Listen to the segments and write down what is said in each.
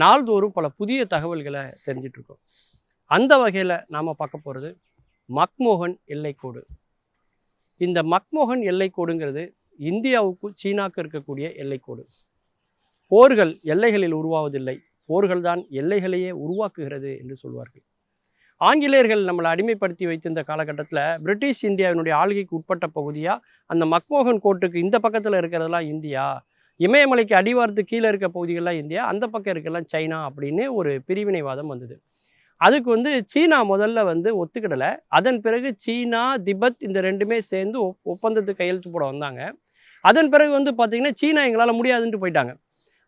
நாள்தோறும் பல புதிய தகவல்களை தெரிஞ்சிட்ருக்கோம். அந்த வகையில் நாம் பார்க்க போகிறது மக்மோகன் எல்லைக்கோடு. இந்த மக்மோகன் எல்லைக்கோடுங்கிறது இந்தியாவுக்கும் சீனாவுக்கும் இருக்கக்கூடிய எல்லைக்கோடு. போர்கள் எல்லைகளில் உருவாவதில்லை, போர்கள் தான் எல்லைகளையே உருவாக்குகிறது என்று சொல்வார்கள். ஆங்கிலேயர்கள் நம்மளை அடிமைப்படுத்தி வைத்திருந்த காலகட்டத்தில் பிரிட்டிஷ் இந்தியாவினுடைய ஆளுகைக்கு உட்பட்ட பகுதியாக அந்த மக்மோகன் கோட்டுக்கு இந்த பக்கத்தில் இருக்கிறதெல்லாம் இந்தியா, இமயமலைக்கு அடிவாரத்துக்கு கீழே இருக்க பகுதிகள்லாம் இந்தியா, அந்த பக்கம் இருக்கலாம் சைனா அப்படின்னு ஒரு பிரிவினைவாதம் வந்தது. அதுக்கு சீனா முதல்ல ஒத்துக்கிடலை. அதன் பிறகு சீனா, திபெத் இந்த ரெண்டுமே சேர்ந்து ஒப்பந்தத்துக்கு கையெழுத்து போட வந்தாங்க. அதன் பிறகு பார்த்திங்கன்னா சீனா எங்களால் முடியாதுன்ட்டு போயிட்டாங்க.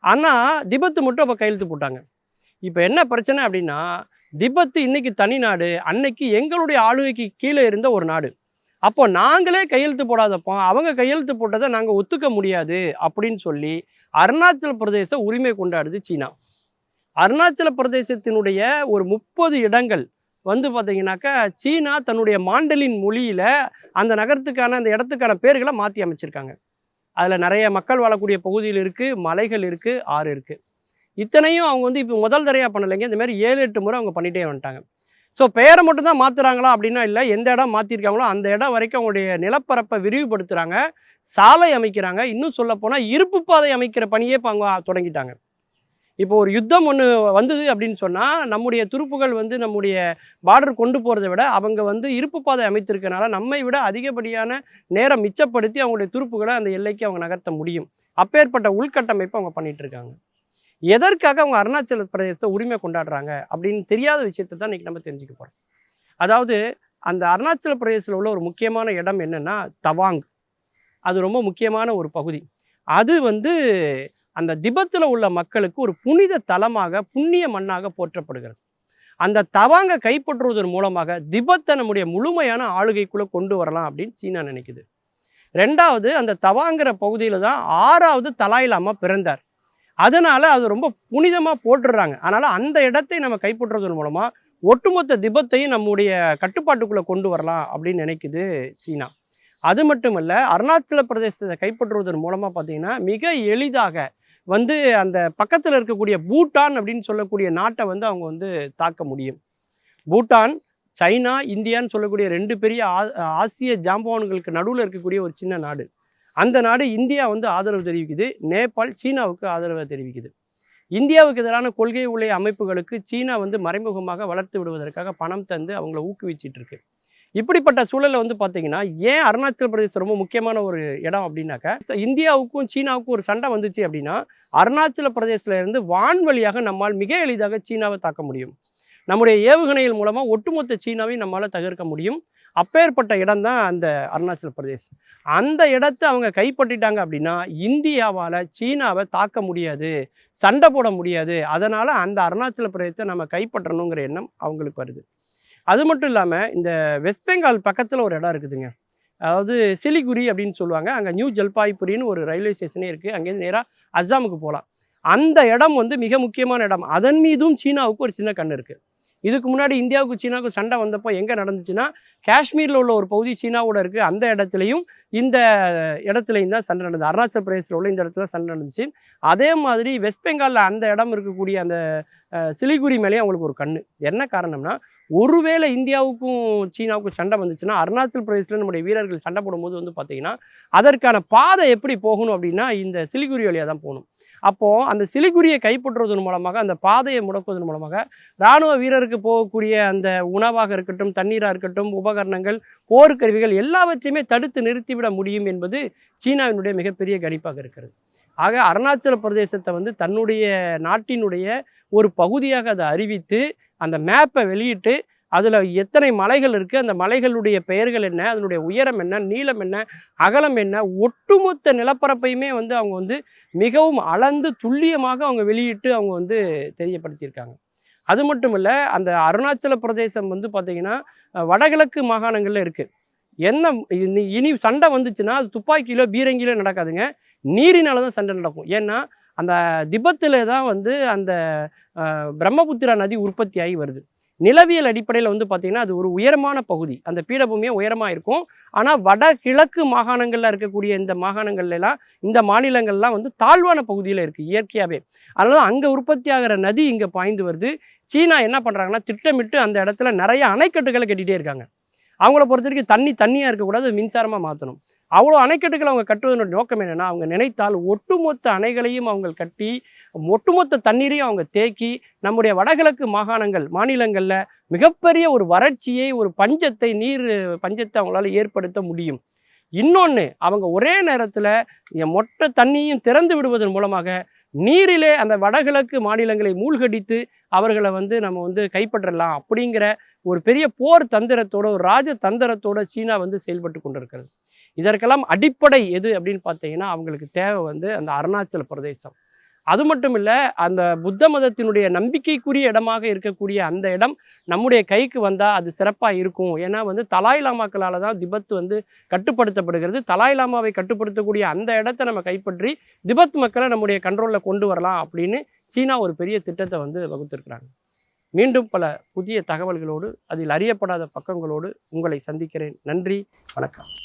ஆனால் திபெத்து மட்டும் அப்போ கையெழுத்து போட்டாங்க. இப்போ என்ன பிரச்சனை அப்படின்னா, திபெத்து இன்றைக்கி தனி நாடு, அன்னைக்கு எங்களுடைய ஆளுகைக்கு கீழே இருந்த ஒரு நாடு. அப்போ நாங்களே கையெழுத்து போடாதப்போ அவங்க கையெழுத்து போட்டதை நாங்கள் ஒத்துக்க முடியாது அப்படின்னு சொல்லி அருணாச்சல பிரதேச உரிமை கொண்டாடுது சீனா. அருணாச்சல பிரதேசத்தினுடைய ஒரு 30 இடங்கள் பார்த்தீங்கன்னாக்கா சீனா தன்னுடைய மாண்டலின் மொழியில் அந்த நகரத்துக்கான அந்த இடத்துக்கான பேர்களை மாற்றி அமைச்சிருக்காங்க. அதில் நிறைய மக்கள் வாழக்கூடிய பகுதியில் இருக்குது, மலைகள் இருக்குது, ஆறு இருக்குது. இத்தனையும் அவங்க இப்போ முதல் தடையாக பண்ணலைங்க. இந்த மாதிரி 7-8 முறை அவங்க பண்ணிகிட்டே வந்துட்டாங்க. ஸோ பெயரை மட்டும்தான் மாற்றுறாங்களா அப்படின்னா இல்லை, எந்த இடம் மாற்றிருக்காங்களோ அந்த இடம் வரைக்கும் அவங்களுடைய நிலப்பரப்பை விரிவுபடுத்துகிறாங்க, சாலை அமைக்கிறாங்க. இன்னும் சொல்லப்போனால் இருப்பு பாதை அமைக்கிற பணியே இப்போ அவங்க தொடங்கிட்டாங்க. இப்போ ஒரு யுத்தம் ஒன்று வந்தது அப்படின்னு சொன்னால் நம்முடைய துருப்புகள் நம்முடைய பார்டர் கொண்டு போகிறத விட அவங்க இருப்பு பாதை அமைத்திருக்கனால நம்மை விட அதிகப்படியான நேரம் மிச்சப்படுத்தி அவங்களுடைய துருப்புகளை அந்த எல்லைக்கு அவங்க நகர்த்த முடியும். அப்பேற்பட்ட உள்கட்டமைப்பை அவங்க பண்ணிகிட்டு இருக்காங்க. எதற்காக அவங்க அருணாச்சல பிரதேசத்தை உரிமை கொண்டாடுறாங்க அப்படின்னு தெரியாத விஷயத்தை தான் இன்றைக்கி நம்ம தெரிஞ்சுக்க போகிறோம். அதாவது அந்த அருணாச்சல பிரதேசத்தில் உள்ள ஒரு முக்கியமான இடம் என்னென்னா தவாங். அது ரொம்ப முக்கியமான ஒரு பகுதி. அது அந்த திபெத்தில் உள்ள மக்களுக்கு ஒரு புனித தலமாக, புண்ணிய மண்ணாக போற்றப்படுகிறது. அந்த தவாங்கை கைப்பற்றுவதன் மூலமாக திபெத்தை நம்முடைய முழுமையான ஆளுகைக்குள்ளே கொண்டு வரலாம் அப்படின்னு சீனா நினைக்குது. ரெண்டாவது, அந்த தவாங்கிற பகுதியில் தான் 6வது தலாய் லாமா பிறந்தார். அதனால் அது ரொம்ப புனிதமாக போட்டுடுறாங்க. அதனால் அந்த இடத்தை நம்ம கைப்பற்றுவதன் மூலமாக ஒட்டுமொத்த திபெத்தையும் நம்முடைய கட்டுப்பாட்டுக்குள்ளே கொண்டு வரலாம் அப்படின்னு நினைக்குது சீனா. அது மட்டுமல்ல, அருணாச்சல பிரதேசத்தை கைப்பற்றுவதன் மூலமாக பார்த்திங்கன்னா மிக எளிதாக அந்த பக்கத்தில் இருக்கக்கூடிய பூட்டான் அப்படின்னு சொல்லக்கூடிய நாட்டை அவங்க தாக்க முடியும். பூட்டான், சைனா, இந்தியான்னு சொல்லக்கூடிய 2 பெரிய ஆசிய ஜாம்பவான்களுக்கு நடுவில் இருக்கக்கூடிய ஒரு சின்ன நாடு. அந்த நாடு இந்தியா ஆதரவு தெரிவிக்குது, நேபாள் சீனாவுக்கு ஆதரவை தெரிவிக்குது. இந்தியாவுக்கு எதிரான கொள்கை உள்ள அமைப்புகளுக்கு சீனா மறைமுகமாக வளர்த்து விடுவதற்காக பணம் தந்து அவங்கள ஊக்குவிச்சிட்டு இருக்கு. இப்படிப்பட்ட சூழலில் பார்த்தீங்கன்னா ஏன் அருணாச்சல பிரதேசம் ரொம்ப முக்கியமான ஒரு இடம் அப்படின்னாக்கா, இந்தியாவுக்கும் சீனாவுக்கும் ஒரு சண்டை வந்துச்சு அப்படின்னா அருணாச்சல பிரதேசத்தில் இருந்து வான்வழியாக நம்மால் மிக எளிதாக சீனாவை தாக்க முடியும். நம்முடைய ஏவுகணைகள் மூலமாக ஒட்டுமொத்த சீனாவை நம்மளால் தகர்க்க முடியும். அப்பேற்பட்ட இடம் தான் அந்த அருணாச்சல பிரதேசம். அந்த இடத்தை அவங்க கைப்பற்றிட்டாங்க அப்படின்னா இந்தியாவால் சீனாவை தாக்க முடியாது, சண்டை போட முடியாது. அதனால் அந்த அருணாச்சல பிரதேசத்தை நம்ம கைப்பற்றணுங்கிற எண்ணம் அவங்களுக்கு வருது. அது மட்டும் இல்லாமல் இந்த வெஸ்ட் பெங்கால் பக்கத்தில் ஒரு இடம் இருக்குதுங்க. அதாவது சிலிகுரி அப்படின்னு சொல்லுவாங்க. அங்கே நியூ ஜல்பாய்புரின்னு ஒரு ரயில்வே ஸ்டேஷனே இருக்குது. அங்கேருந்து நேராக அஸ்ஸாமுக்கு போகலாம். அந்த இடம் மிக முக்கியமான இடம். அதன் மீதும் சீனாவுக்கு ஒரு சின்ன கண் இருக்குது. இதுக்கு முன்னாடி இந்தியாவுக்கு சீனாவுக்கு சண்டை வந்தப்போ எங்கே நடந்துச்சுன்னா, காஷ்மீரில் உள்ள ஒரு பகுதி சீனாவோட இருக்குது. அந்த இடத்துலையும் இந்த இடத்துலையும் தான் சண்டை நடந்தது. அருணாச்சல பிரதேசத்தில் உள்ள இந்த இடத்துல சண்டை நடந்துச்சு. அதே மாதிரி வெஸ்ட் பெங்காலில் அந்த இடம் இருக்கக்கூடிய அந்த சிலிகுரி மேலேயும் அவங்களுக்கு ஒரு கண். என்ன காரணம்னா, ஒருவேளை இந்தியாவுக்கும் சீனாவுக்கும் சண்டை வந்துச்சுன்னா அருணாச்சல பிரதேசத்தில் நம்முடைய வீரர்கள் சண்டை போடும்போது பார்த்தீங்கன்னா அதற்கான பாதை எப்படி போகணும் அப்படின்னா இந்த சிலிகுரி வழியாக தான் போகணும். அப்போது அந்த சிலிகுரியை கைப்பற்றுவதன் மூலமாக, அந்த பாதையை முடக்குவதன் மூலமாக இராணுவ வீரருக்கு போகக்கூடிய அந்த உணவாக இருக்கட்டும், தண்ணீராக இருக்கட்டும், உபகரணங்கள், போர்க்கருவிகள் எல்லாவற்றையுமே தடுத்து நிறுத்திவிட முடியும் என்பது சீனாவினுடைய மிகப்பெரிய கணிப்பாக இருக்கிறது. ஆக அருணாச்சல பிரதேசத்தை தன்னுடைய நாட்டினுடைய ஒரு பகுதியாக அதை அறிவித்து அந்த மேப்பை வெளியிட்டு அதில் எத்தனை மலைகள் இருக்குது, அந்த மலைகளுடைய பெயர்கள் என்ன, அதனுடைய உயரம் என்ன, நீளம் என்ன, அகலம் என்ன, ஒட்டுமொத்த நிலப்பரப்பையுமே அவங்க மிகவும் அளந்து துல்லியமாக அவங்க வெளியிட்டு அவங்க தெரியப்படுத்தியிருக்காங்க. அது மட்டும் இல்லை, அந்த அருணாச்சல பிரதேசம் பார்த்திங்கன்னா வடகிழக்கு மாகாணங்களில் இருக்குது. என்ன இனி சண்டை வந்துச்சுன்னா அது துப்பாக்கியிலோ பீரங்கியிலோ நடக்காதுங்க, நீரினால தான் சண்டை நடக்கும். ஏன்னா அந்த திபெத்தில் தான் அந்த பிரம்மபுத்திரா நதி உற்பத்தி ஆகி வருது. நிலவியல் அடிப்படையில் வந்து பார்த்திங்கன்னா அது ஒரு உயரமான பகுதி, அந்த பீடபூமியே உயரமாக இருக்கும். ஆனால் வடகிழக்கு மாகாணங்களில் இருக்கக்கூடிய இந்த மாகாணங்கள்லாம் இந்த மாநிலங்கள்லாம் வந்து தாழ்வான பகுதியில் இருக்குது இயற்கையாகவே. அதனால அங்கே உற்பத்தி ஆகிற நதி இங்கே பாய்ந்து வருது. சீனா என்ன பண்ணுறாங்கன்னா திட்டமிட்டு அந்த இடத்துல நிறைய அணைக்கட்டுகளை கட்டிகிட்டே இருக்காங்க. அவங்கள பொறுத்த வரைக்கும் தண்ணியாக இருக்கக்கூடாது, மின்சாரமாக மாற்றணும். அவ்வளோ அணைக்கட்டுகள் அவங்க கட்டுவதனோட நோக்கம் என்னென்னா, அவங்க நினைத்தால் ஒட்டுமொத்த அணைகளையும் அவங்க கட்டி ஒட்டுமொத்த தண்ணீரையும் அவங்க தேக்கி நம்முடைய வடகிழக்கு மாநிலங்களில் மிகப்பெரிய ஒரு வறட்சியை, ஒரு பஞ்சத்தை, நீர் பஞ்சத்தை அவங்களால ஏற்படுத்த முடியும். இன்னொன்று, அவங்க ஒரே நேரத்தில் மொத்த தண்ணியும் திறந்து விடுவதன் மூலமாக நீரிலே அந்த வடகிழக்கு மாநிலங்களை மூழ்கடித்து அவர்களை வந்து நம்ம வந்து கைப்பற்றலாம் அப்படிங்கிற ஒரு பெரிய போர் தந்திரத்தோட, ஒரு ராஜ தந்திரத்தோட சீனா வந்து செயல்பட்டு கொண்டிருக்கிறது. இதற்கெல்லாம் அடிப்படை எது அப்படின்னு பார்த்தீங்கன்னா, அவங்களுக்கு தேவை வந்து அந்த அருணாச்சல பிரதேசம். அது மட்டும் இல்லை, அந்த புத்த மதத்தினுடைய நம்பிக்கைக்குரிய இடமாக இருக்கக்கூடிய அந்த இடம் நம்முடைய கைக்கு வந்தால் அது சிறப்பாக இருக்கும். ஏன்னா வந்து தலாய் லாமாக்களால் தான் திபெத் வந்து கட்டுப்படுத்தப்படுகிறது. தலாய் லாமாவை கட்டுப்படுத்தக்கூடிய அந்த இடத்த நம்ம கைப்பற்றி திபெத் மக்களை நம்முடைய கண்ட்ரோலில் கொண்டு வரலாம் அப்படின்னு சீனா ஒரு பெரிய திட்டத்தை வந்து வகுத்திருக்கிறாங்க. மீண்டும் பல புதிய தகவல்களோடு, அதில் அறியப்படாத பக்கங்களோடு உங்களை சந்திக்கிறேன். நன்றி, வணக்கம்.